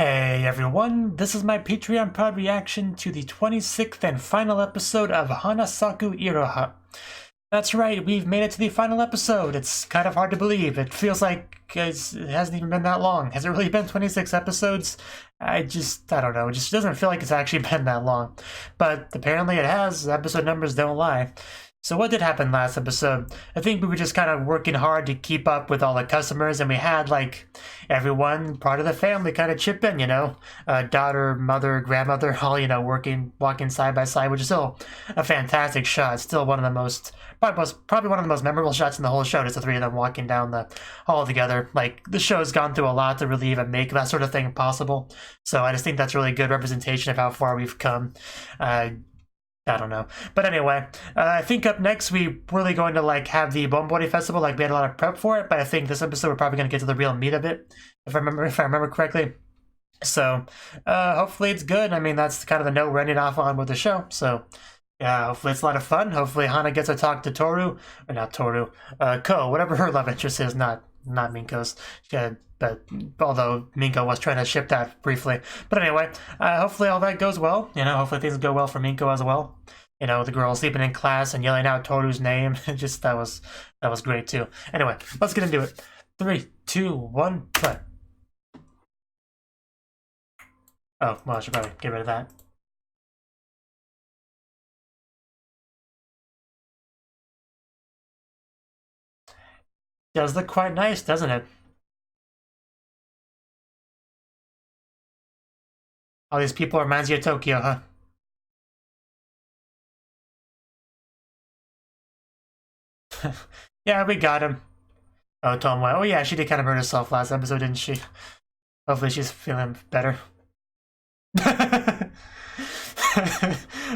Hey everyone, this is my Patreon Pod reaction to the 26th and final episode of Hanasaku Iroha. That's right, we've made it to the final episode. It's kind of hard to believe. It feels like it hasn't even been that long. Has it really been 26 episodes? I don't know. It just doesn't feel like it's actually been that long. But apparently it has. Episode numbers don't lie. So what did happen last episode? I think we were just kind of working hard to keep up with all the customers, and we had, like, everyone, part of the family kind of chip in, daughter, mother, grandmother, all, walking side by side, which is still a fantastic shot. Still one of the probably one of the most memorable shots in the whole show, just the three of them walking down the hall together. Like, the show's gone through a lot to really even make that sort of thing possible. So I just think that's really good representation of how far we've come. I don't know. But anyway, I think up next we're really going to have the Bonbori Festival. We had a lot of prep for it, but I think this episode we're probably going to get to the real meat of it, if I remember correctly. So hopefully it's good. I mean, that's kind of the note we're ending off on with the show. So yeah, hopefully it's a lot of fun. Hopefully Hana gets to talk to Toru, or not Toru, Ko, whatever her love interest is, not Minko's. But although Minko was trying to ship that briefly. But anyway, hopefully all that goes well. Hopefully things go well for Minko as well. The girl sleeping in class and yelling out Toru's name. Just that was great too. Anyway, let's get into it. 3, 2, 1, play. Oh, well, I should probably get rid of that. Does look quite nice, doesn't it? All these people reminds you of Tokyo, huh? Yeah, we got him. Oh, Tomoe. Oh yeah, she did kind of hurt herself last episode, didn't she? Hopefully she's feeling better.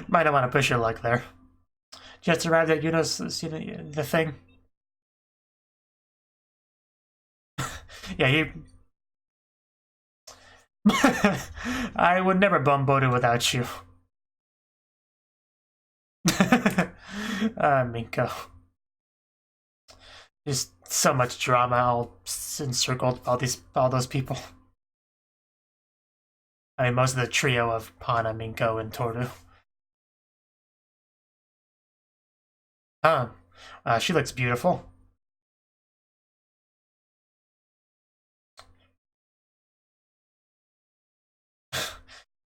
Might not want to push your luck there. Just arrived at Yuno's, the thing. Yeah, you... I would never Bombodu without you. Minko. Just so much drama all encircled all those people. I mean, most of the trio of Hana, Minko, and Toru. Huh. She looks beautiful.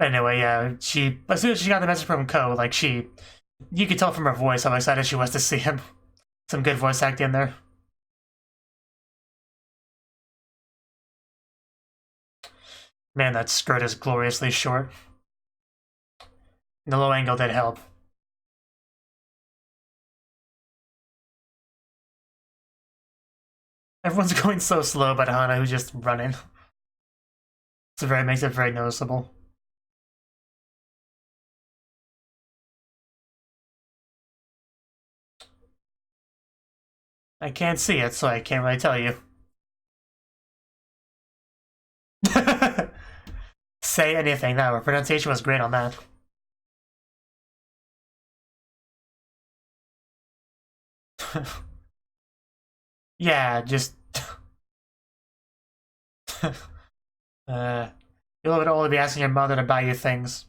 Anyway, yeah, as soon as she got the message from Ko, you could tell from her voice how excited she was to see him. Some good voice acting in there. Man, that skirt is gloriously short. The low angle did help. Everyone's going so slow, but Hana, who's just running. Makes it very noticeable. I can't see it, so I can't really tell you. Say anything. No, her pronunciation was great on that. Yeah, just... you'll only be asking your mother to buy you things.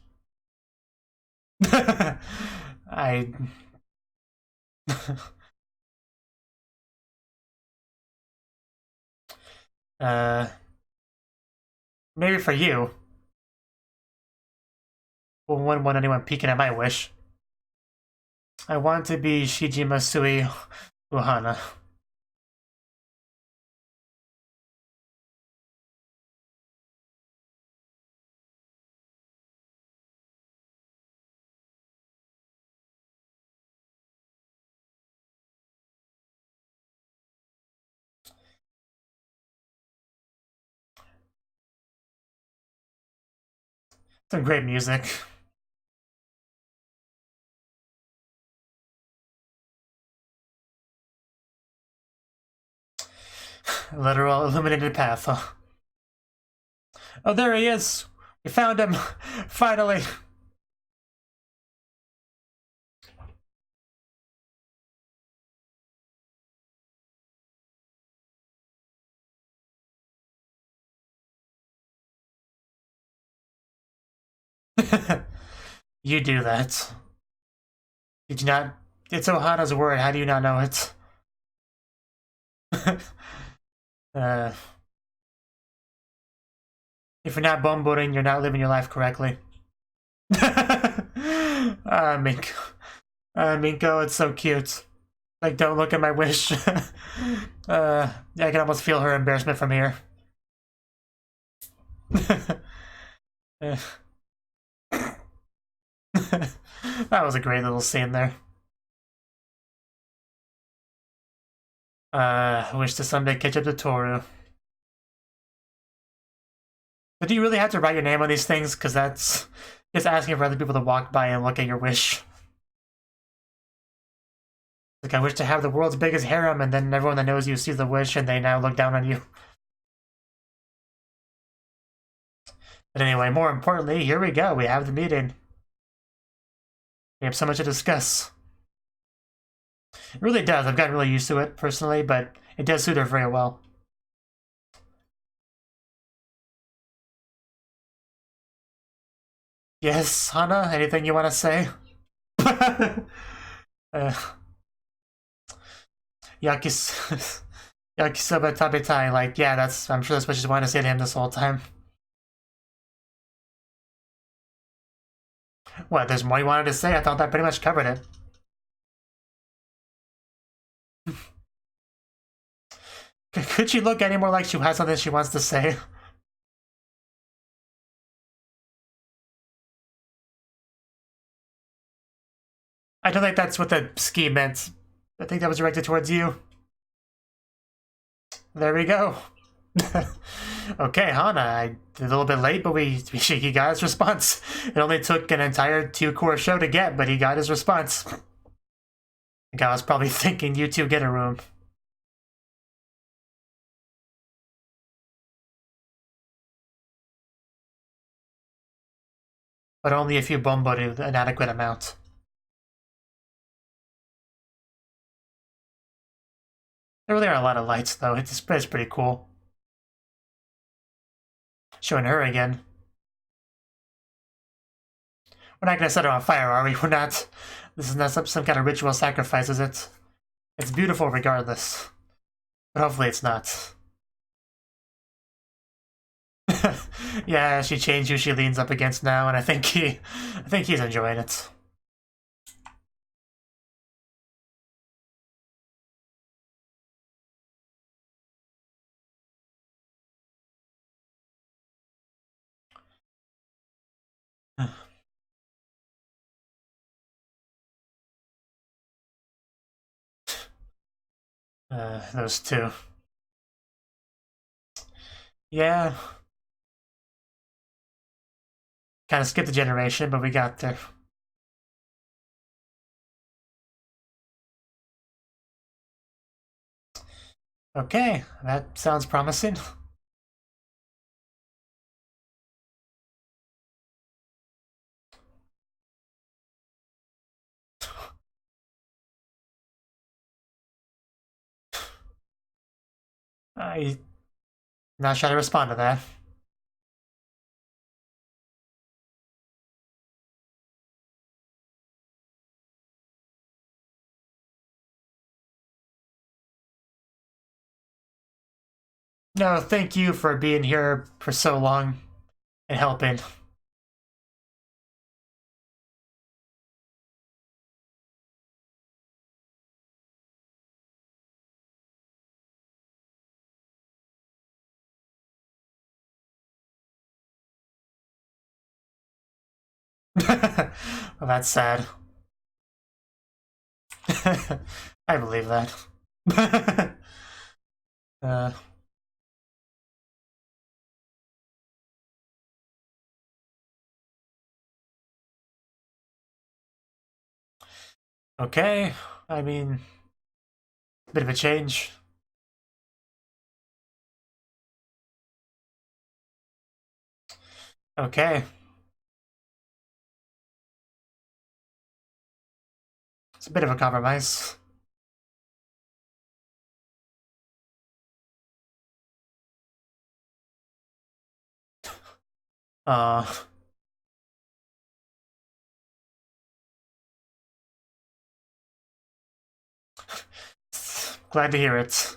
I... maybe for you. Wouldn't want anyone peeking at my wish. I want to be Shijima Sui Uhana. Some great music. Literal illuminated path, huh? Oh, there he is! We found him! Finally! You do that. Did you not? It's Ohana's word. How do you not know it? uh, if you're not bumboating, you're not living your life correctly. Minko. Minko, it's so cute. Like, don't look at my wish. I can almost feel her embarrassment from here. That was a great little scene there. I wish to someday catch up to Toru. But do you really have to write your name on these things? Because that's just asking for other people to walk by and look at your wish. Like, I wish to have the world's biggest harem, and then everyone that knows you sees the wish and they now look down on you. But anyway, more importantly, here we go. We have the meeting. We have so much to discuss. It really does. I've gotten really used to it, personally, but it does suit her very well. Yes, Hana? Anything you want to say? Yakisoba tabetai, like, yeah, I'm sure that's what she's wanting to say to him this whole time. What, there's more you wanted to say? I thought that pretty much covered it. Could she look any more like she has something she wants to say? I don't think that's what the ski meant. I think that was directed towards you. There we go. Okay, Hana, I did a little bit late, but he got his response. It only took an entire 2-core show to get, but he got his response. The guy was probably thinking, you two get a room. But only if you bombo to an adequate amount. There really are a lot of lights, though. It's pretty cool. Showing her again. We're not gonna set her on fire, are we? We're not. This is not some kind of ritual sacrifice, is it? It's beautiful regardless. But hopefully it's not. Yeah, she changed who she leans up against now, and I think he's enjoying it. Those two. Yeah. Kind of skipped a generation, but we got there. Okay, that sounds promising. I'm not sure how to respond to that. No, thank you for being here for so long and helping. Well, that's sad. I believe that. uh, okay, I mean, bit of a change. Okay. It's a bit of a compromise. Uh, glad to hear it.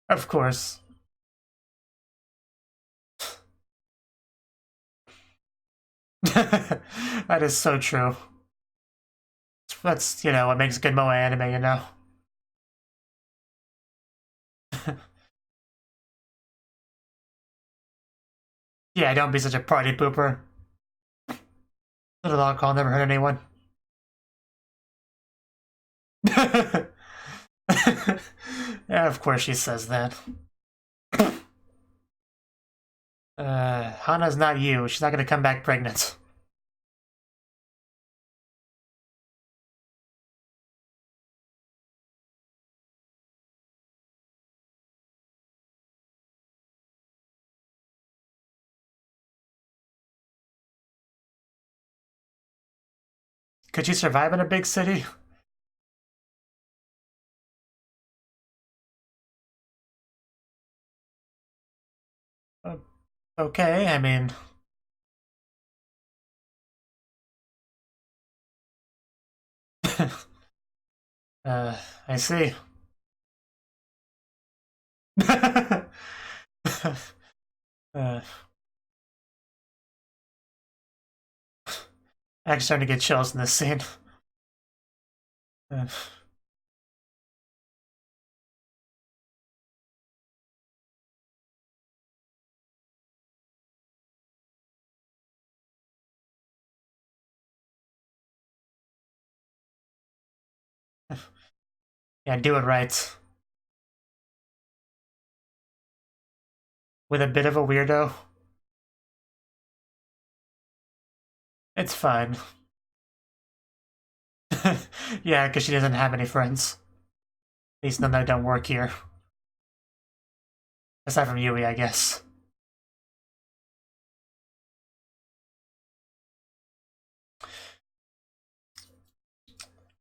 Of course. That is so true. That's, what makes good moe anime, Yeah, don't be such a party pooper. Little alcohol never hurt anyone. Yeah, of course she says that. Hana's not you. She's not gonna come back pregnant. Could you survive in a big city? Okay, I mean... I see. uh, I'm starting to get chills in this scene. Yeah, do it right. With a bit of a weirdo. It's fine. Yeah, because she doesn't have any friends. At least none that don't work here. Aside from Yui, I guess.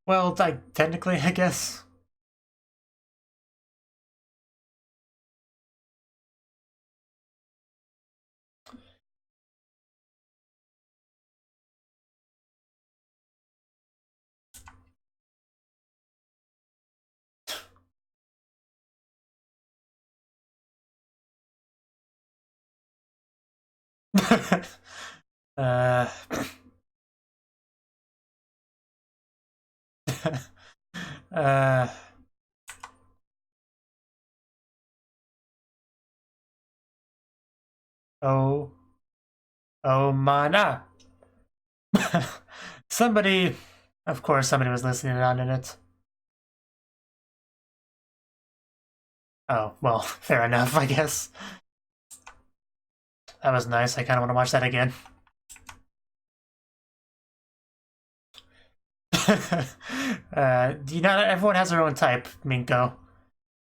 Well, technically, I guess. uh... uh... Oh... Oh, mana! Somebody... Of course, somebody was listening on in it. Oh, well, fair enough, I guess. That was nice. I kind of want to watch that again. Not everyone has their own type, Minko.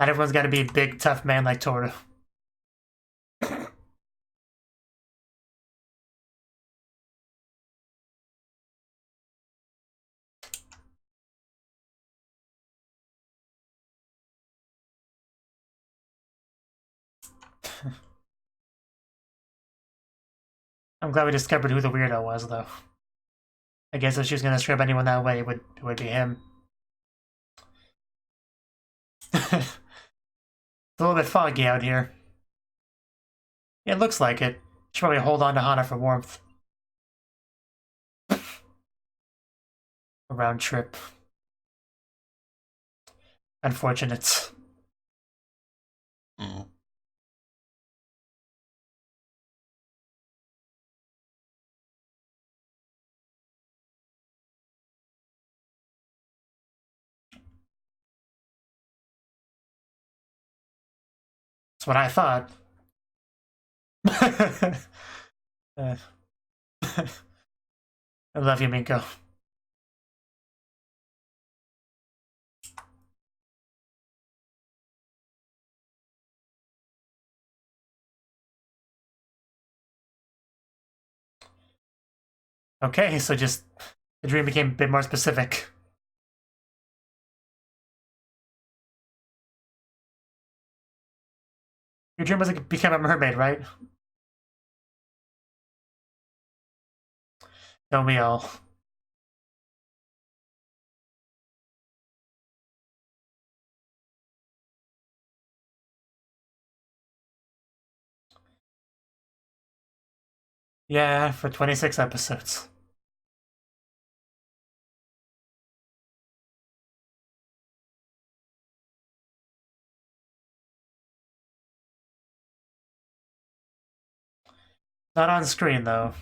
Not everyone's got to be a big, tough man like Toru. I'm glad we discovered who the weirdo was, though. I guess if she was going to strip anyone that way, it would be him. It's a little bit foggy out here. Yeah, it looks like it. Should probably hold on to Hana for warmth. A round trip. Unfortunate. That's what I thought. I love you, Minko. Okay, so just the dream became a bit more specific. Your dream was to become a mermaid, right? Don't we all? Yeah, for 26 episodes. Not on screen, though.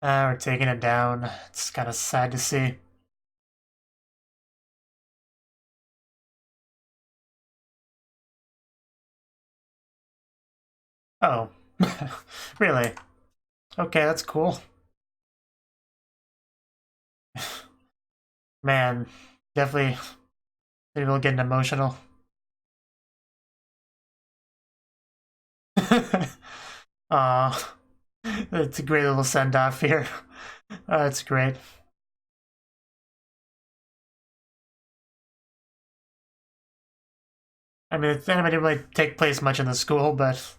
We're taking it down. It's kind of sad to see. Oh. Really? Okay, that's cool. Man, definitely people getting emotional. Aw. It's a great little send-off here. That's great. I mean, the anime didn't really take place much in the school, but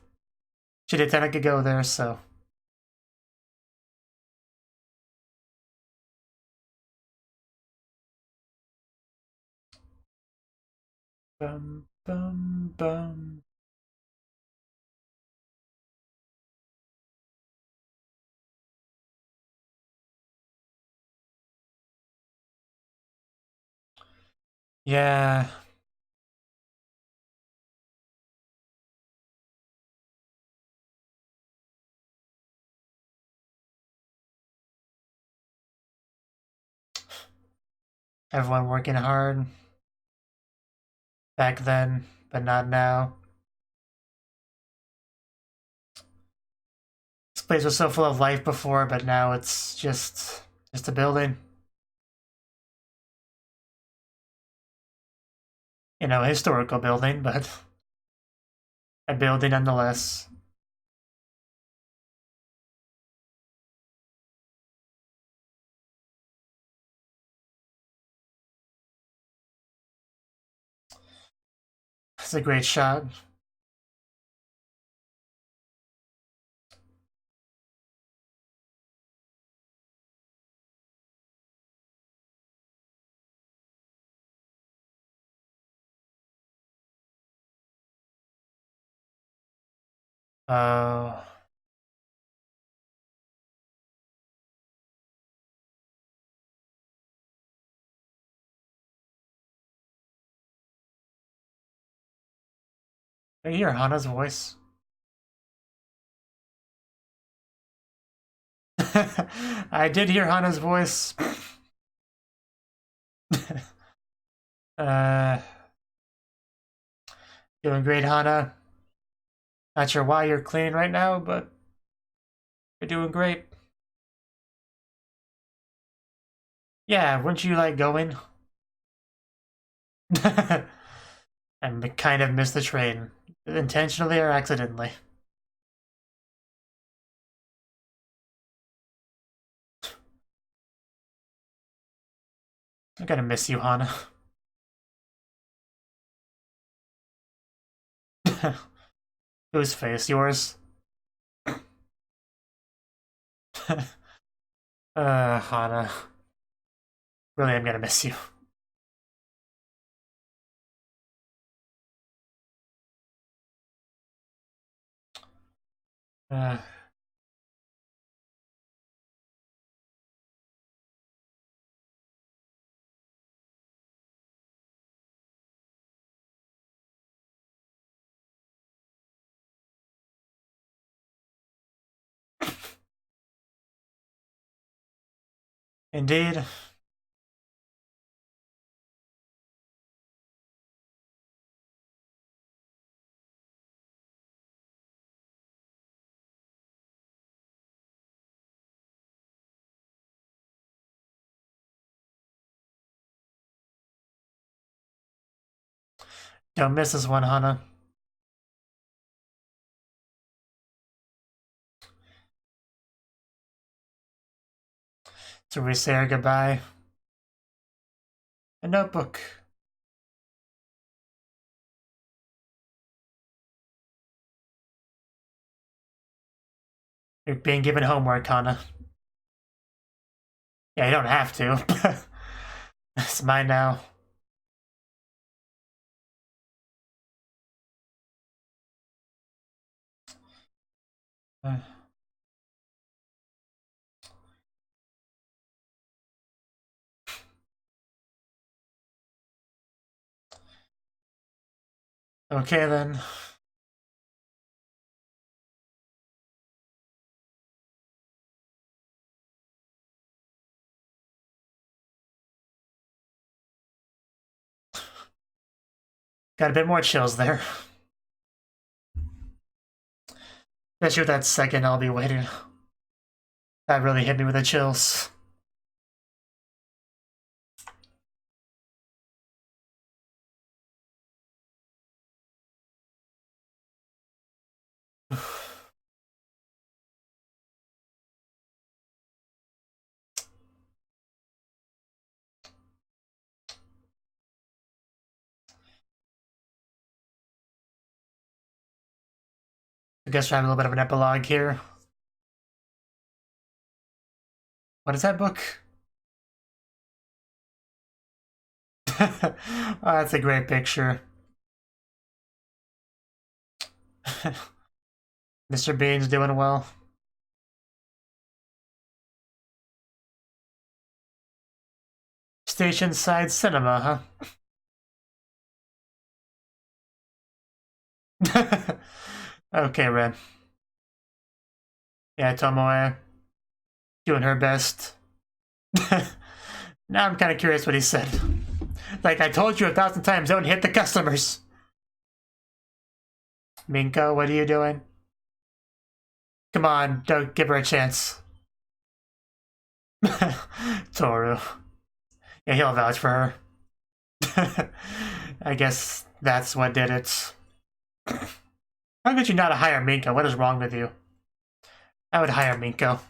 she did tend to go there, so. Bum, bum, bum. Yeah. Everyone working hard back then, but not now. This place was so full of life before, but now it's just a building. You know, a historical building, but a building nonetheless. It's a great shot. Uh, I hear Hana's voice. I did hear Hana's voice. uh, Doing great, Hana. Not sure why you're cleaning right now, but you're doing great. Yeah, wouldn't you like going? And kind of missed the train, intentionally or accidentally. I'm gonna miss you, Hana. Whose face? Yours? Hana. Really, I'm gonna miss you. Uh, Indeed. Don't miss this one, Hana. So we say our goodbye. A notebook. You're being given homework, Hana. Yeah, you don't have to, but it's mine now. Okay then. Got a bit more chills there. Especially with that second I'll be waiting. That really hit me with the chills. I guess we're having a little bit of an epilogue here. What is that book? Oh, that's a great picture. Mr. Bean's doing well. Station side cinema, huh? Okay, Ren. Yeah, Tomoe. Doing her best. Now I'm kind of curious what he said. Like, I told you 1,000 times, don't hit the customers. Minko, what are you doing? Come on, don't give her a chance. Toru. Yeah, he'll vouch for her. I guess that's what did it. How could you not hire Minko? What is wrong with you? I would hire Minko.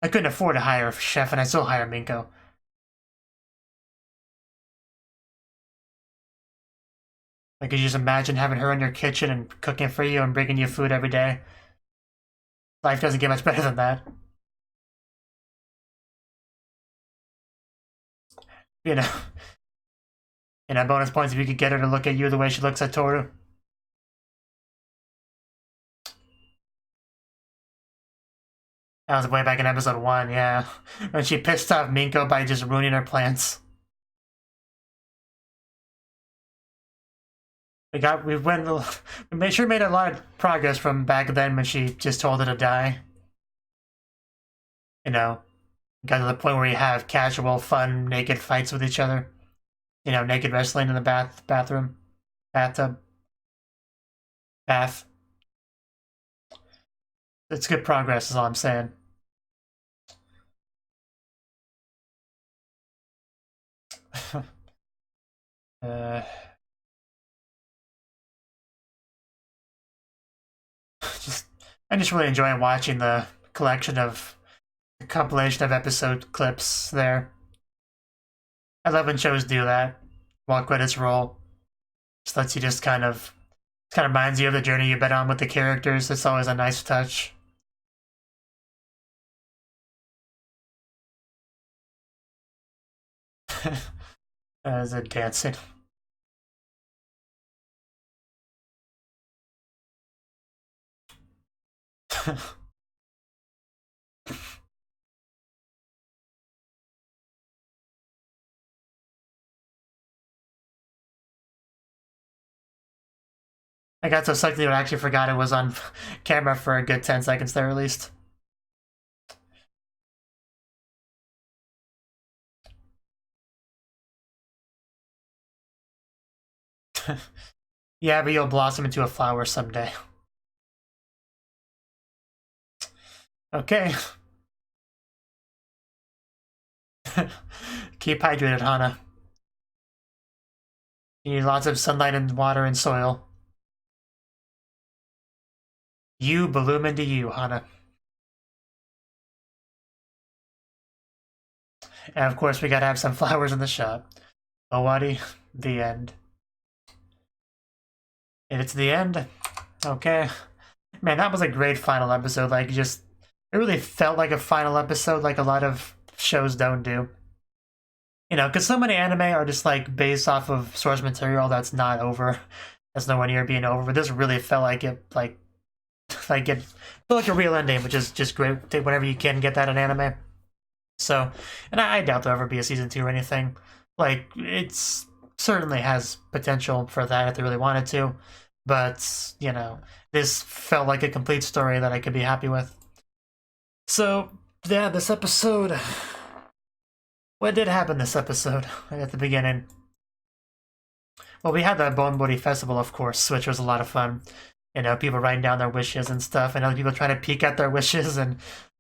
I couldn't afford to hire a chef, and I still hire Minko. Like, could you just imagine having her in your kitchen and cooking for you and bringing you food every day? Life doesn't get much better than that. You know. And bonus points if you could get her to look at you the way she looks at Toru. That was way back in episode 1, yeah. When she pissed off Minko by just ruining her plans. We made a lot of progress from back then when she just told her to die. You know, got to the point where you have casual, fun, naked fights with each other. You know, naked wrestling in the bathroom. Bathtub. Bath. It's good progress is all I'm saying. I'm just really enjoying watching the collection of the compilation of episode clips there. I love when shows do that while credits roll. Just lets you just kind of reminds you of the journey you've been on with the characters. It's always a nice touch. As a dancing. I got so sucked that I actually forgot it was on camera for a good 10 seconds there at least. Yeah, but you'll blossom into a flower someday. Okay. Keep hydrated, Hana. You need lots of sunlight and water and soil. You bloom into you, Hana. And of course, we gotta have some flowers in the shop. Owari, the end. And it's the end. Okay. Man, that was a great final episode. Like, it really felt like a final episode like a lot of shows don't do. You know, because so many anime are just like based off of source material that's not over, that's nowhere near being over. But this really felt like it, like it felt like a real ending, which is just great. Whenever you can get that in anime. So, and I doubt there'll ever be a season 2 or anything. Like, it's certainly has potential for that if they really wanted to. But, you know, this felt like a complete story that I could be happy with. So, yeah, this episode... What did happen this episode at the beginning? Well, we had the Bonbori Festival, of course, which was a lot of fun. You know, people writing down their wishes and stuff, and other people trying to peek at their wishes, and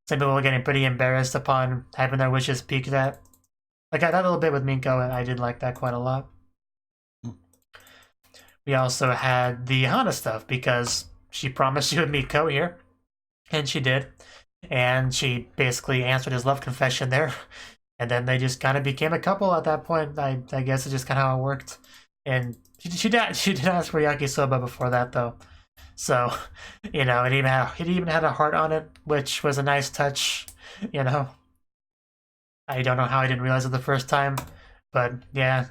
some people were getting pretty embarrassed upon having their wishes peeked at. Like, that little bit with Minko, and I did like that quite a lot. We also had the Hana stuff, because she promised she would meet Ko here, and she did. And she basically answered his love confession there. And then they just kind of became a couple at that point. I guess it's just kind of how it worked. And she did ask for yakisoba before that, though. So, you know, it even had a heart on it, which was a nice touch, you know. I don't know how I didn't realize it the first time, but yeah.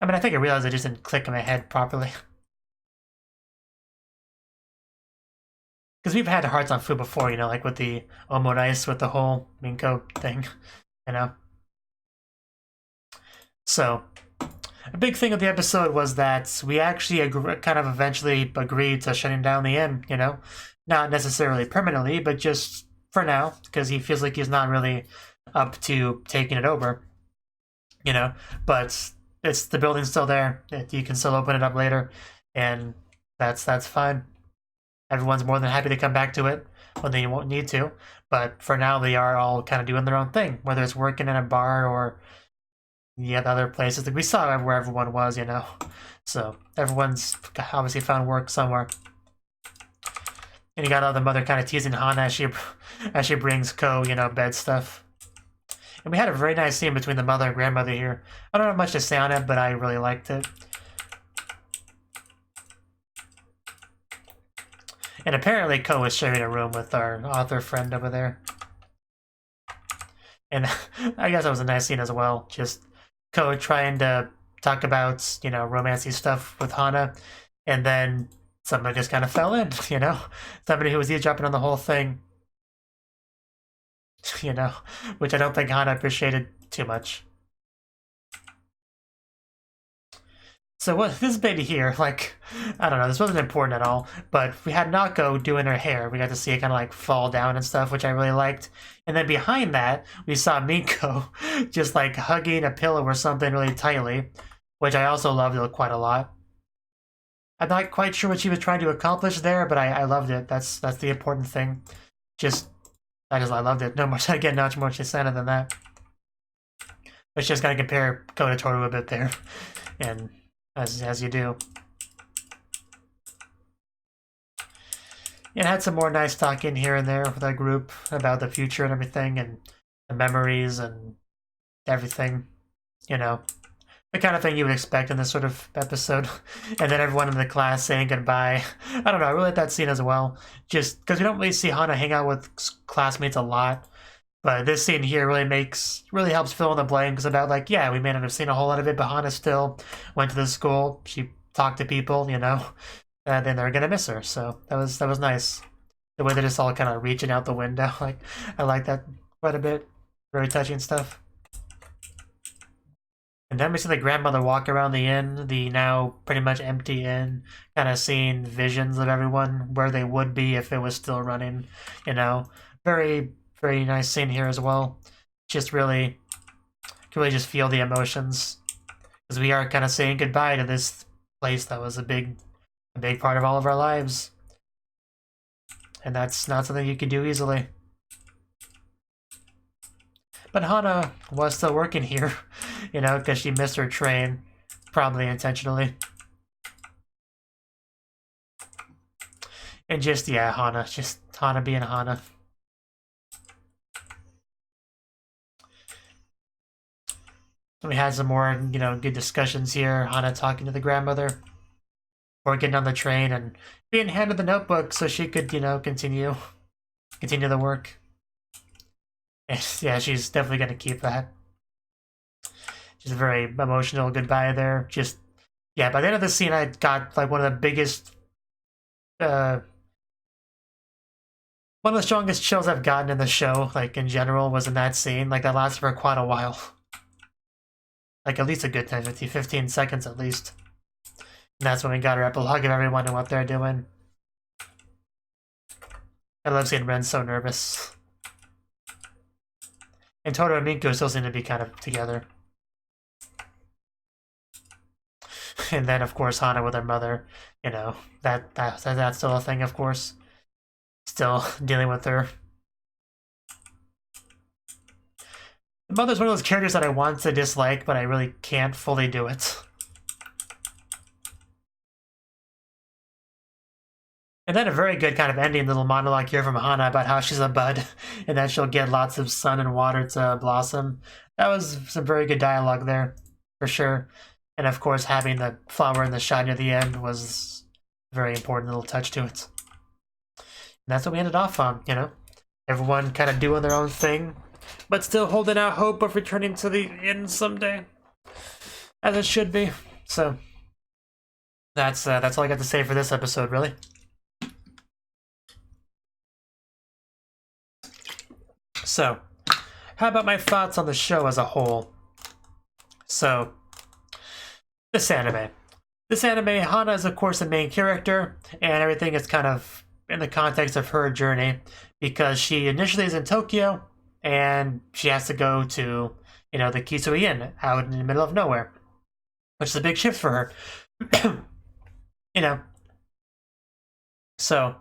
I mean, I think I realized it just didn't click in my head properly. Because we've had hearts on food before, you know, like with the omurice, with the whole Minko thing, you know. So, a big thing of the episode was that we actually kind of eventually agreed to shutting down the inn, you know? Not necessarily permanently, but just for now, because he feels like he's not really up to taking it over, you know? But the building's still there. You can still open it up later, and that's fine. Everyone's more than happy to come back to it when they won't need to. But for now, they are all kind of doing their own thing, whether it's working in a bar or the other places. Like we saw where everyone was, you know. So everyone's obviously found work somewhere. And you got the mother kind of teasing Hana as she brings Ko, you know, bed stuff. And we had a very nice scene between the mother and grandmother here. I don't have much to say on it, but I really liked it. And apparently Ko is sharing a room with our author friend over there. And I guess that was a nice scene as well. Just Ko trying to talk about, you know, romancy stuff with Hana. And then someone just kind of fell in, you know? Somebody who was eavesdropping on the whole thing. You know? Which I don't think Hana appreciated too much. So what this baby here, like, I don't know, this wasn't important at all, but we had Nako doing her hair. We got to see it kind of like fall down and stuff, which I really liked. And then behind that, we saw Minko just like hugging a pillow or something really tightly, which I also loved quite a lot. I'm not quite sure what she was trying to accomplish there, but I loved it. That's the important thing. I loved it. No more, again, not much more to than that. But just gotta compare Ko to Toru a bit there, and as you do. And had some more nice talking here and there with that group about the future and everything, and the memories and everything, you know. The kind of thing you would expect in this sort of episode. And then everyone in the class saying goodbye. I don't know, I really like that scene as well. Just because we don't really see Hana hang out with classmates a lot. But this scene here really helps fill in the blanks about, like, yeah, we may not have seen a whole lot of it, but Hana still went to the school. She talked to people, you know, and then they're gonna miss her. So that was nice. The way they're just all kind of reaching out the window, like, I like that quite a bit. Very touching stuff. And then we see the grandmother walk around the inn, the now pretty much empty inn, kind of seeing visions of everyone where they would be if it was still running, you know. Very, very nice scene here as well. Just really, can really just feel the emotions. Because we are kind of saying goodbye to this place that was a big part of all of our lives. And that's not something you can do easily. But Hana was still working here, you know, because she missed her train, probably intentionally. And just, yeah, Hana being Hana. We had some more, you know, good discussions here. Hana talking to the grandmother before getting on the train and being handed the notebook so she could, you know, continue the work. And yeah, she's definitely gonna keep that. She's a very emotional goodbye there. Just yeah, by the end of the scene, I got like one of the biggest, one of the strongest chills I've gotten in the show. Like in general, was in that scene. Like that lasted for quite a while. Like at least a good 10, 15 seconds at least. And that's when we got our epilogue of everyone and what they're doing. I love seeing Ren so nervous. And Totoro and Minko still seem to be kind of together. And then, of course, Hana with her mother. You know, that's still a thing, of course. Still dealing with her. The mother's one of those characters that I want to dislike, but I really can't fully do it. And then a very good kind of ending little monologue here from Hana about how she's a bud and that she'll get lots of sun and water to blossom. That was some very good dialogue there, for sure. And of course, having the flower and the shot near the end was a very important little touch to it. And that's what we ended off on, you know? Everyone kind of doing their own thing, but still holding out hope of returning to the inn someday. As it should be. So, that's all I got to say for this episode, really. So, how about my thoughts on the show as a whole? So, this anime, Hana is of course the main character, and everything is kind of in the context of her journey, because she initially is in Tokyo, and she has to go to, you know, the Kisui Inn out in the middle of nowhere, which is a big shift for her. You know. So,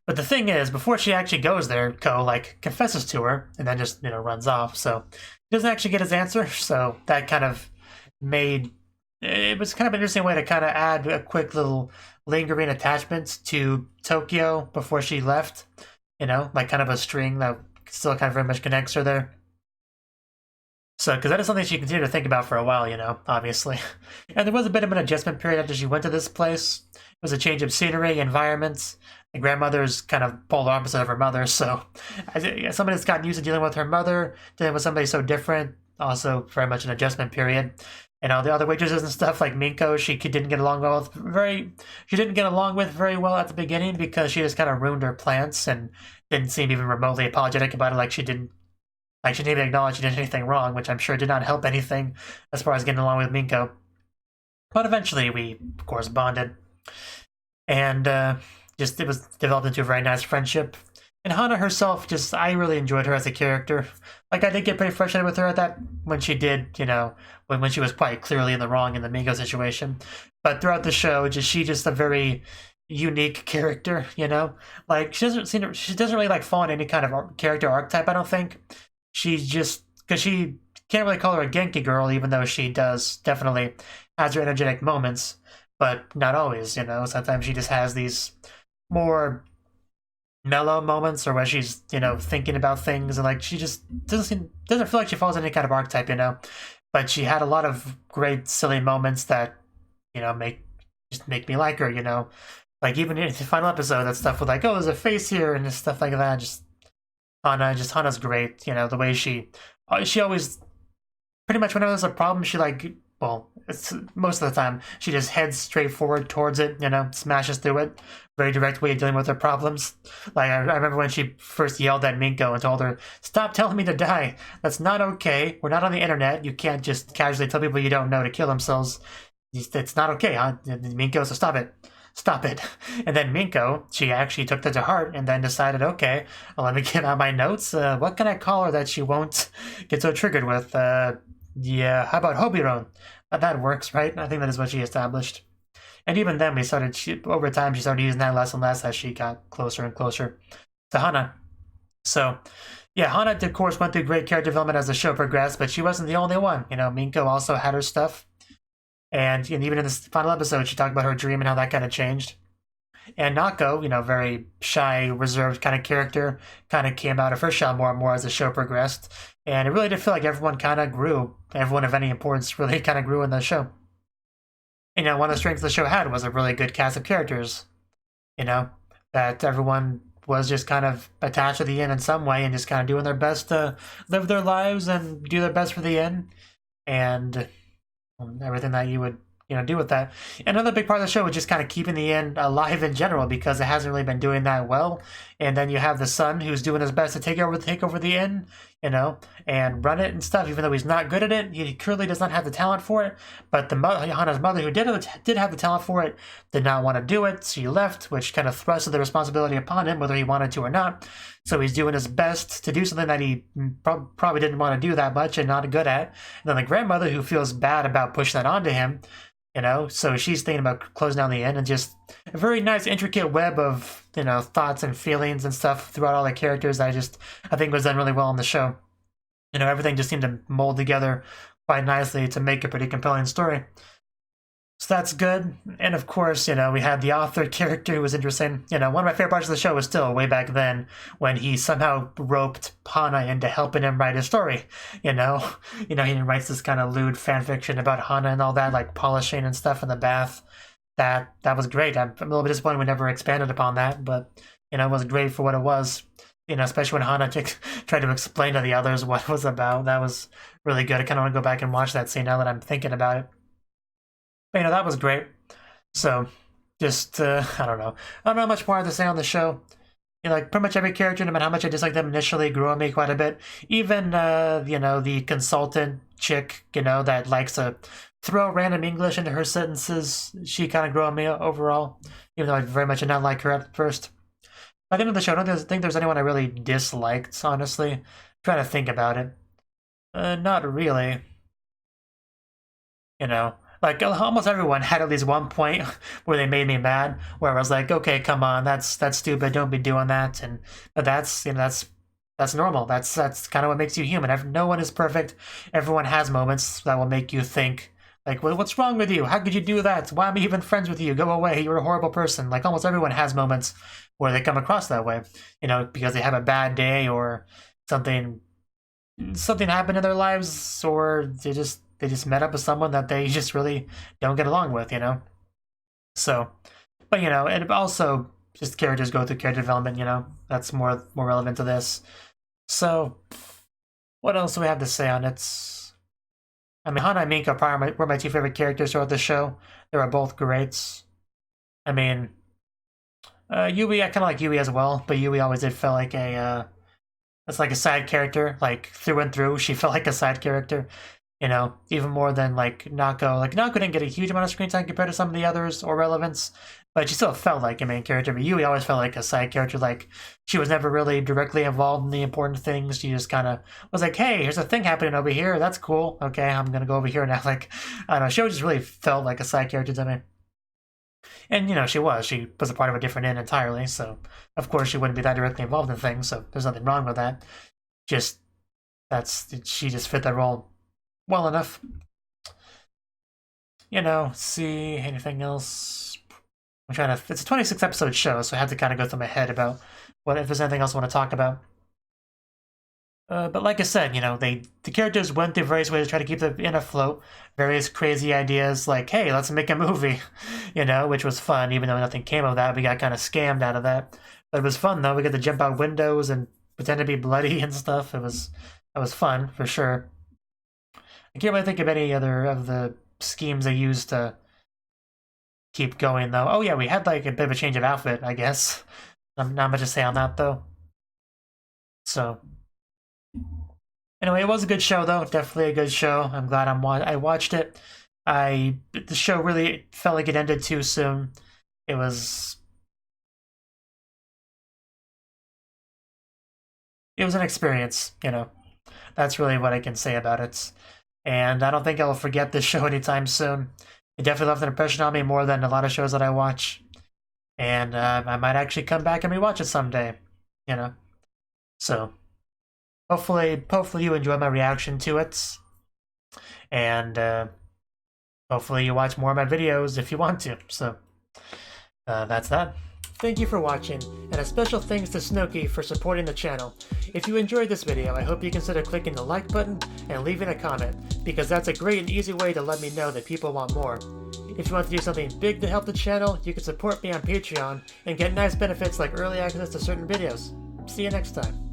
but the thing is, before she actually goes there, Ko, like, confesses to her, and then just, you know, runs off, so he doesn't actually get his answer, so that kind of made... It was kind of an interesting way to kind of add a quick little lingering attachment to Tokyo before she left, you know, like kind of a string that still kind of very much connects her there. So, because that is something she continued to think about for a while, you know, obviously. And there was a bit of an adjustment period after she went to this place. It was a change of scenery, environments. The grandmother's kind of polar opposite of her mother, so somebody that's gotten used to dealing with her mother, dealing with somebody so different, also very much an adjustment period. And all the other waitresses and stuff, like Minko, she didn't get along with very well at the beginning because she just kind of ruined her plans and didn't seem even remotely apologetic about it, like she didn't even acknowledge she did anything wrong, which I'm sure did not help anything as far as getting along with Minko. But eventually we, of course, bonded. And it was developed into a very nice friendship. And Hana herself, I really enjoyed her as a character. Like, I did get pretty frustrated with her at that when she did, you know, when she was quite clearly in the wrong in the Minko situation. But throughout the show, she's just a very unique character, you know? Like, she doesn't really, like, fall in any kind of character archetype, I don't think. She's just, because she can't really call her a Genki girl, even though she does definitely has her energetic moments, but not always, you know? Sometimes she just has these more mellow moments, or where she's, you know, thinking about things, and like she just doesn't feel like she falls in any kind of archetype, you know. But she had a lot of great silly moments that, you know, make me like her, you know. Like even in the final episode, that stuff with like, oh, there's a face here and just stuff like that. Hana's great, you know. The way she always, pretty much whenever there's a problem, she like, well, it's most of the time she just heads straight forward towards it, you know, smashes through it. Very direct way of dealing with her problems. Like I remember when she first yelled at Minko and told her, "Stop telling me to die. That's not okay. We're not on the internet. You can't just casually tell people you don't know to kill themselves. It's not okay, huh?" And Minko, so stop it. Stop it. And then Minko, she actually took that to heart and then decided, okay, well, let me get out my notes. What can I call her that she won't get so triggered with? Yeah, how about Hobiron? That works, right? I think that is what she established. And even then, over time, she started using that less and less as she got closer and closer to Hana. So, yeah, Hana, of course, went through great character development as the show progressed, but she wasn't the only one. You know, Minko also had her stuff. And even in this final episode, she talked about her dream and how that kind of changed. And Nako, you know, very shy, reserved kind of character, kind of came out of her shell more and more as the show progressed. And it really did feel like everyone kind of grew. Everyone of any importance really kind of grew in the show. You know, one of the strengths the show had was a really good cast of characters. You know, that everyone was just kind of attached to the inn in some way and just kind of doing their best to live their lives and do their best for the inn and everything that you would do with that. Another big part of the show was just kind of keeping the inn alive in general because it hasn't really been doing that well. And then you have the son who's doing his best to take over the inn, and run it and stuff. Even though he's not good at it, he clearly does not have the talent for it. But Hana's mother, who did have the talent for it, did not want to do it. She left, which kind of thrusted the responsibility upon him, whether he wanted to or not. So he's doing his best to do something that he probably didn't want to do that much and not good at. And then the grandmother, who feels bad about pushing that onto him, so she's thinking about closing down the inn, and just a very nice, intricate web of, thoughts and feelings and stuff throughout all the characters that I think was done really well on the show. Everything just seemed to mold together quite nicely to make a pretty compelling story. So that's good. And of course, we had the author character who was interesting. One of my favorite parts of the show was still way back then when he somehow roped Hana into helping him write his story. He writes this kind of lewd fan fiction about Hana and all that, like polishing and stuff in the bath. That was great. I'm a little bit disappointed we never expanded upon that, but it was great for what it was. Especially when Hana tried to explain to the others what it was about. That was really good. I kind of want to go back and watch that scene now that I'm thinking about it. But, that was great. So, just, I don't know. I don't know much more to say on the show. Pretty much every character, no matter how much I disliked them initially, grew on me quite a bit. Even, the consultant chick, that likes to throw random English into her sentences, she kind of grew on me overall, even though I very much did not like her at first. By the end of the show, I don't think there's anyone I really disliked, honestly. I'm trying to think about it. Not really. Almost everyone had at least one point where they made me mad, where I was like, okay, come on, that's stupid, don't be doing that. But that's normal. That's kind of what makes you human. No one is perfect. Everyone has moments that will make you think, like, well, what's wrong with you? How could you do that? Why am I even friends with you? Go away, you're a horrible person. Almost everyone has moments where they come across that way, because they have a bad day or something happened in their lives, or they just met up with someone that they just really don't get along with, So, but and also just characters go through character development, that's more relevant to this. So, what else do we have to say on it? Hana and Minka probably were my two favorite characters throughout the show. They were both great. Yui, I kind of like Yui as well, but Yui always did feel like it's like a side character, through and through. She felt like a side character. Even more than Nako. Nako didn't get a huge amount of screen time compared to some of the others or relevance, but she still felt like a main character. But Yui always felt like a side character. She was never really directly involved in the important things. She just kind of was like, hey, here's a thing happening over here. That's cool. Okay, I'm going to go over here now. I don't know. She just really felt like a side character to me. And, she was a part of a different inn entirely. So, of course, she wouldn't be that directly involved in things. So there's nothing wrong with that. She just fit that role well enough. See anything else? I'm trying to. It's a 26 episode show, so I had to kind of go through my head about if there's anything else I want to talk about. But like I said, the characters went through various ways to try to keep the inn afloat. Various crazy ideas like, hey, let's make a movie, which was fun, even though nothing came of that. We got kind of scammed out of that. But it was fun, though. We got to jump out windows and pretend to be bloody and stuff. That was fun, for sure. I can't really think of any other of the schemes they used to keep going, though. Oh, yeah, we had, a bit of a change of outfit, I guess. Not much to say on that, though. So, anyway, it was a good show, though. Definitely a good show. I'm glad I watched it. The show really felt like it ended too soon. It was an experience, That's really what I can say about it. And I don't think I'll forget this show anytime soon. It definitely left an impression on me more than a lot of shows that I watch. And I might actually come back and rewatch it someday, So, hopefully you enjoy my reaction to it. And hopefully you watch more of my videos if you want to. So, that's that. Thank you for watching, and a special thanks to Cnouki for supporting the channel. If you enjoyed this video, I hope you consider clicking the like button and leaving a comment, because that's a great and easy way to let me know that people want more. If you want to do something big to help the channel, you can support me on Patreon and get nice benefits like early access to certain videos. See you next time.